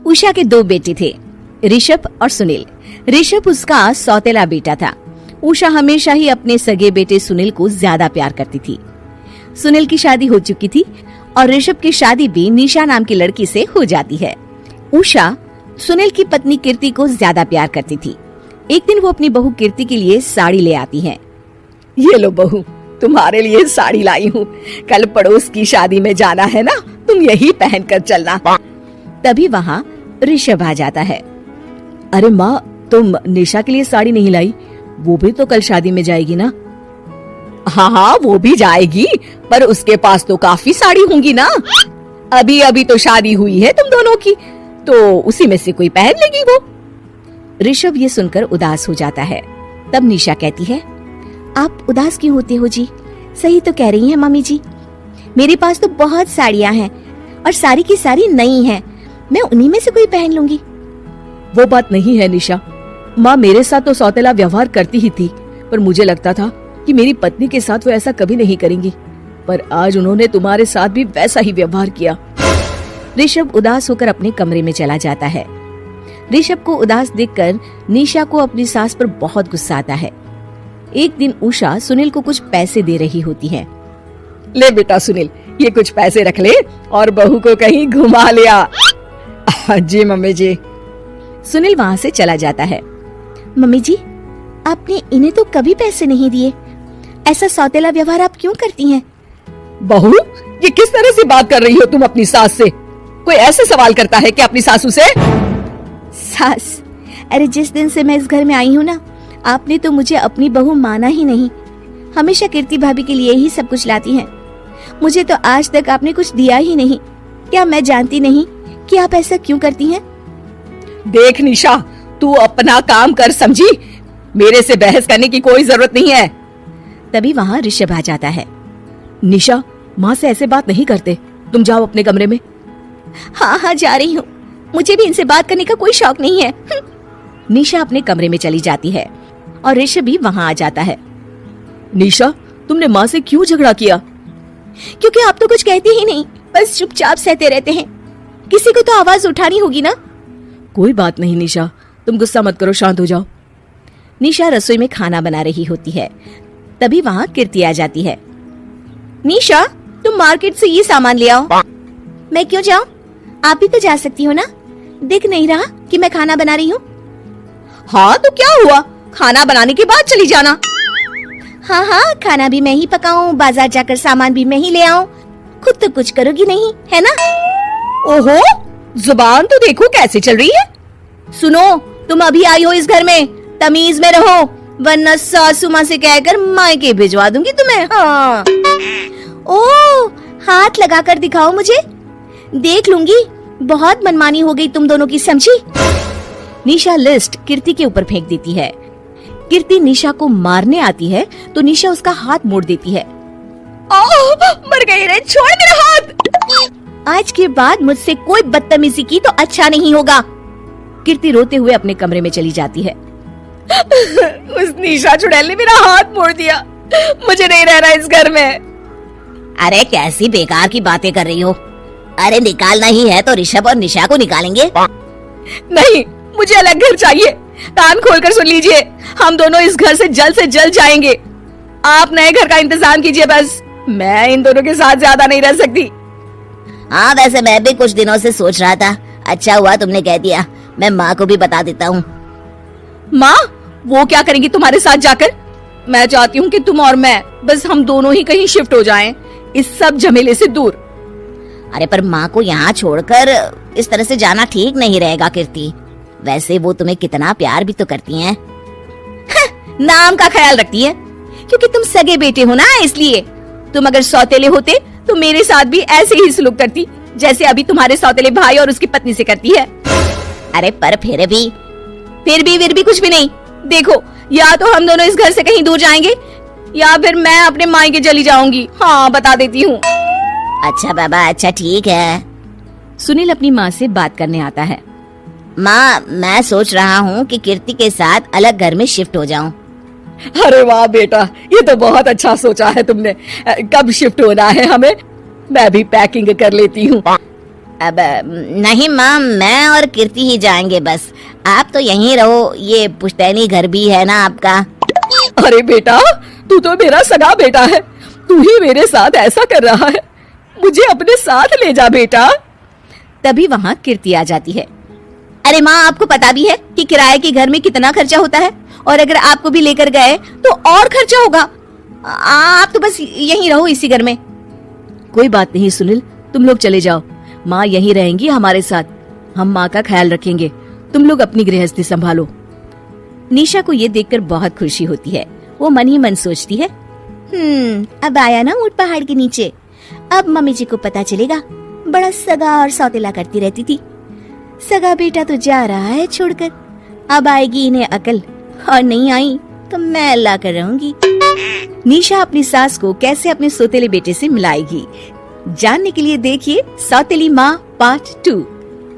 उषा के 2 बेटे थे, ऋषभ और सुनील। ऋषभ उसका सौतेला बेटा था। उषा हमेशा ही अपने सगे बेटे सुनील को ज्यादा प्यार करती थी। सुनील की शादी हो चुकी थी और ऋषभ की शादी भी निशा नाम की लड़की से हो जाती है। उषा सुनील की पत्नी कीर्ति को ज्यादा प्यार करती थी। एक दिन वो अपनी बहू कीर्ति के लिए साड़ी ले आती है। ये लो बहू, तुम्हारे लिए साड़ी लाई हूँ। कल पड़ोस की शादी में जाना है ना, तुम यही पहन कर चलना। तभी वहाँ ऋषभ आ जाता है। अरे माँ, तुम निशा के लिए साड़ी नहीं लाई? वो भी तो कल शादी में जाएगी ना? हाँ, वो भी जाएगी, पर उसके पास तो काफी साड़ी होंगी ना। अभी अभी तो शादी हुई है तुम दोनों की, तो उसी में से कोई पहन लेगी वो। ऋषभ ये सुनकर उदास हो जाता है। तब निशा कहती है, आप उदास क्यों होते हो जी? सही तो कह रही हैं मम्मी जी, मेरे पास तो बहुत साड़ियाँ हैं और सारी की सारी नई हैं। मैं उन्हीं में से कोई पहन लूंगी। वो बात नहीं है निशा। माँ मेरे साथ तो सौतेला व्यवहार करती ही थी, पर मुझे लगता था कि मेरी पत्नी के साथ वो ऐसा कभी नहीं करेंगी, पर आज उन्होंने तुम्हारे साथ भी वैसा ही व्यवहार किया। ऋषभ उदास होकर अपने कमरे में चला जाता है। ऋषभ को उदास देखकर निशा को अपनी सास पर बहुत गुस्सा आता है। एक दिन उषा सुनील को कुछ पैसे दे रही होती है। ले बेटा सुनील, ये कुछ पैसे रख ले और बहू को कहीं घुमा लिया। जी मम्मी जी। सुनील वहाँ से चला जाता है। मम्मी जी, आपने इन्हें तो कभी पैसे नहीं दिए। ऐसा सौतेला व्यवहार आप क्यों करती हैं? बहू, ये किस तरह से बात कर रही हो तुम अपनी सास से? कोई ऐसे सवाल करता है कि अपनी सासू से? सास, अरे जिस दिन से मैं इस घर में आई हूँ ना, आपने तो मुझे अपनी बहू माना ही नहीं। हमेशा कीर्ति भाभी के लिए ही सब कुछ लाती हैं। मुझे तो आज तक आपने कुछ दिया ही नहीं। क्या मैं जानती नहीं कि आप ऐसा क्यों करती हैं? देख निशा, तू अपना काम कर, समझी? मेरे से बहस करने की कोई जरूरत नहीं है। तभी वहाँ ऋषभ आ जाता है। निशा, माँ से ऐसे बात नहीं करते, तुम जाओ अपने कमरे में। हाँ, जा रही हूँ। मुझे भी इनसे बात करने का कोई शौक नहीं है। निशा अपने कमरे में चली जाती है और ऋषभ भी वहाँ आ जाता है। निशा, तुमने माँ से क्यों झगड़ा किया? क्योंकि आप तो कुछ कहते ही नहीं, बस चुपचाप सहते रहते हैं। किसी को तो आवाज उठानी होगी ना। कोई बात नहीं निशा, तुम गुस्सा मत करो, शांत हो जाओ। निशा रसोई में खाना बना रही होती है। तभी वहाँ कीर्ति आ जाती है। निशा, तुम मार्केट से ये सामान ले आओ। मैं क्यों जाऊँ? आप भी तो जा सकती हो ना। दिख नहीं रहा कि मैं खाना बना रही हूँ? हाँ तो क्या हुआ, खाना बनाने के बाद चली जाना। हाँ, खाना भी मैं ही पकाऊं, बाजार जाकर सामान भी मैं ही ले आऊं। खुद तो कुछ करोगी नहीं, है ना? ओहो, जुबान तो देखो कैसे चल रही है। सुनो, तुम अभी आई हो इस घर में, तमीज में रहो, वरना सासू माँ से कहकर मायके भिजवा दूंगी तुम्हें। हाँ। ओह, हाथ लगाकर दिखाओ मुझे, देख लूंगी। बहुत मनमानी हो गई तुम दोनों की, समझी? निशा लिस्ट कीर्ति के ऊपर फेंक देती है। कीर्ति निशा को मारने आती है तो निशा उसका हाथ मोड़ देती है। मर गई रे, छोड़ मेरा हाथ। आज के बाद मुझसे कोई बदतमीजी की तो अच्छा नहीं होगा। कीर्ति रोते हुए अपने कमरे में चली जाती है। उस निशा चुड़ैल ने मेरा हाथ मोड़ दिया, मुझे नहीं रहना इस घर में। अरे कैसी बेकार की बातें कर रही हो? अरे निकालना ही है तो ऋषभ और निशा को निकालेंगे। नहीं, मुझे अलग घर चाहिए। कान खोलकर सुन लीजिए, हम दोनों इस घर से जल्द जाएंगे। आप नए घर का इंतजाम कीजिए बस। मैं इन दोनों के साथ ज्यादा नहीं रह सकती। हाँ, वैसे मैं भी कुछ दिनों से सोच रहा था। अच्छा हुआ तुमने कह दिया, मैं माँ को भी बता देता हूँ। माँ, वो क्या करेंगी तुम्हारे साथ जाकर? मैं चाहती हूँ कि तुम और मैं, बस हम दोनों ही कहीं शिफ्ट हो जाएं, इस सब झमेले से दूर। अरे पर माँ को यहाँ छोड़कर इस तरह से जाना ठीक नहीं रहेगा कीर्ति। वैसे वो तुम्हें कितना प्यार भी तो करती हैं। नाम का ख्याल रखती है, क्योंकि तुम सगे बेटे हो ना, इसलिए। तुम अगर सौतेले होते तो मेरे साथ भी ऐसे ही सलूक करती, जैसे अभी तुम्हारे सौतेले भाई और उसकी पत्नी से करती है। अरे पर फिर भी कुछ भी नहीं। देखो, या तो हम दोनों इस घर से कहीं दूर जाएंगे, या फिर मैं अपने मायके चली जाऊंगी। हाँ, बता देती हूँ। अच्छा बाबा, अच्छा ठीक है। सुनील अपनी माँ से बात करने आता है। माँ, मैं सोच रहा हूँ कि कीर्ति के साथ अलग घर में शिफ्ट हो जाऊँ। अरे वाह बेटा, ये तो बहुत अच्छा सोचा है तुमने। कब शिफ्ट होना है हमें? मैं भी पैकिंग कर लेती हूँ। अब नहीं माँ, मैं और कीर्ति ही जाएंगे बस। आप तो यहीं रहो, ये पुश्तैनी घर भी है ना आपका। अरे बेटा, तू तो मेरा सगा बेटा है, तू ही मेरे साथ ऐसा कर रहा है, मुझे अपने साथ ले जा बेटा। तभी वहाँ कीर्ति आ जाती है। अरे माँ, आपको पता भी है कि किराए के घर में कितना खर्चा होता है, और अगर आपको भी लेकर गए तो और खर्चा होगा। आप तो बस यहीं रहो इसी घर में। कोई बात नहीं सुनील, तुम लोग चले जाओ, माँ यहीं रहेंगी हमारे साथ, हम माँ का ख्याल रखेंगे, तुम लोग अपनी गृहस्थी संभालो। निशा को ये देखकर बहुत खुशी होती है। वो मन ही मन सोचती है, अब आया ना ऊंट पहाड़ के नीचे, अब मम्मी जी को पता चलेगा बड़ा सगा और सौतेला करती रहती थी। सगा बेटा तो जा रहा है छोड़कर, अब आएगी इन्हें अकल, और नहीं आई तो मैं अल्लाह कर रहूंगी। निशा अपनी सास को कैसे अपने सौतेले बेटे से मिलाएगी, जानने के लिए देखिए सौतेली माँ पार्ट 2।